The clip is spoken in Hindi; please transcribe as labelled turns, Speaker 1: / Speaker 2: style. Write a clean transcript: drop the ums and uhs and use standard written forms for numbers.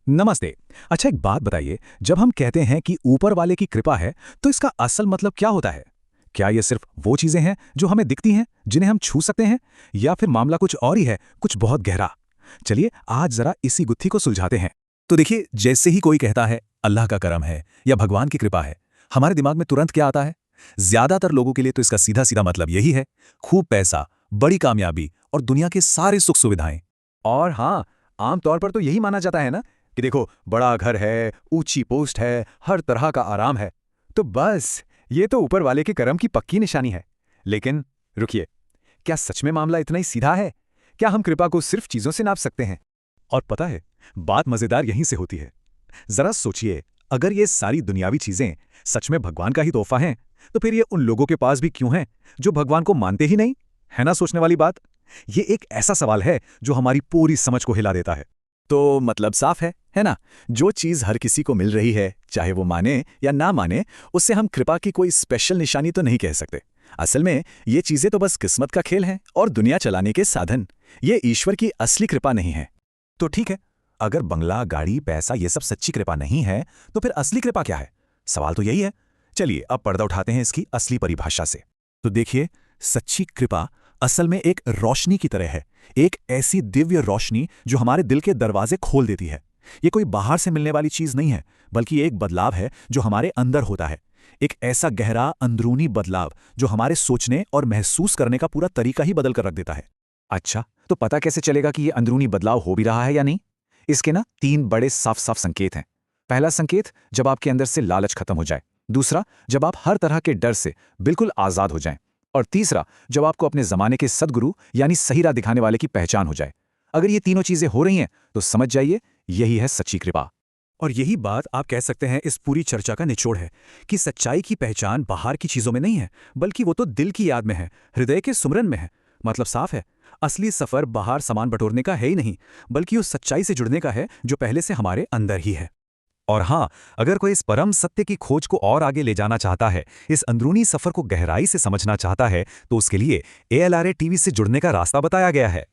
Speaker 1: नमस्ते। अच्छा, एक बात बताइए, जब हम कहते हैं कि ऊपर वाले की कृपा है, तो इसका असल मतलब क्या होता है? क्या ये सिर्फ वो चीजें हैं जो हमें दिखती हैं, जिन्हें हम छू सकते हैं, या फिर मामला कुछ और ही है, कुछ बहुत गहरा? चलिए आज जरा इसी गुत्थी को सुलझाते हैं।
Speaker 2: तो देखिए, जैसे ही कोई कहता है अल्लाह का करम है या भगवान की कृपा है, हमारे दिमाग में तुरंत क्या आता है? ज्यादातर लोगों के लिए तो इसका सीधा सीधा मतलब यही है, खूब पैसा, बड़ी कामयाबी और दुनिया के सारे सुख सुविधाएं।
Speaker 1: और हाँ, आमतौर पर तो यही माना जाता है ना कि देखो, बड़ा घर है, ऊंची पोस्ट है, हर तरह का आराम है, तो बस ये तो ऊपर वाले के करम की पक्की निशानी है। लेकिन रुकिए, क्या सच में मामला इतना ही सीधा है? क्या हम कृपा को सिर्फ चीजों से नाप सकते हैं?
Speaker 2: और पता है, बात मजेदार यहीं से होती है। जरा सोचिए, अगर ये सारी दुनियावी चीजें सच में भगवान का ही तोहफा हैं, तो फिर ये उन लोगों के पास भी क्यों हैं जो भगवान को मानते ही नहीं? है ना सोचने वाली बात? ये एक ऐसा सवाल है जो हमारी पूरी समझ को हिला देता है। तो मतलब साफ है ना? जो चीज हर किसी को मिल रही है, चाहे वो माने या ना माने, उससे हम कृपा की कोई स्पेशल निशानी तो नहीं कह सकते। असल में ये चीजें तो बस किस्मत का खेल हैं और दुनिया चलाने के साधन। ये ईश्वर की असली कृपा नहीं है। तो ठीक है, अगर बंगला, गाड़ी, पैसा ये सब सच्ची कृपा नहीं है, तो फिर असली कृपा क्या है? सवाल तो यही है। चलिए अब पर्दा उठाते हैं इसकी असली परिभाषा से। तो देखिए, सच्ची कृपा असल में एक रोशनी की तरह है, एक ऐसी दिव्य रोशनी जो हमारे दिल के दरवाजे खोल देती है। ये कोई बाहर से मिलने वाली चीज नहीं है, बल्कि एक बदलाव है जो हमारे अंदर होता है। एक ऐसा गहरा अंदरूनी बदलाव जो हमारे सोचने और महसूस करने का पूरा तरीका ही बदल कर रख देता है।
Speaker 1: अच्छा, तो पता कैसे चलेगा कि ये अंदरूनी बदलाव हो भी रहा है या नहीं? इसके ना तीन बड़े साफ साफ संकेत हैं। पहला संकेत, जब आपके अंदर से लालच खत्म हो जाए। दूसरा, जब आप हर तरह के डर से बिल्कुल आजाद हो जाएं। और तीसरा, जब आपको अपने जमाने के सद्गुरु यानी सही राह दिखाने वाले की पहचान हो जाए। अगर ये तीनों चीजें हो रही हैं, तो समझ जाइए यही है सच्ची कृपा।
Speaker 2: और यही बात आप कह सकते हैं इस पूरी चर्चा का निचोड़ है कि सच्चाई की पहचान बाहर की चीजों में नहीं है, बल्कि वो तो दिल की याद में है, हृदय के सुमरन में है। मतलब साफ है, असली सफर बाहर सामान बटोरने का है ही नहीं, बल्कि उस सच्चाई से जुड़ने का है जो पहले से हमारे अंदर ही है। और हाँ, अगर कोई इस परम सत्य की खोज को और आगे ले जाना चाहता है, इस अंदरूनी सफर को गहराई से समझना चाहता है, तो उसके लिए ALRA टीवी से जुड़ने का रास्ता बताया गया है।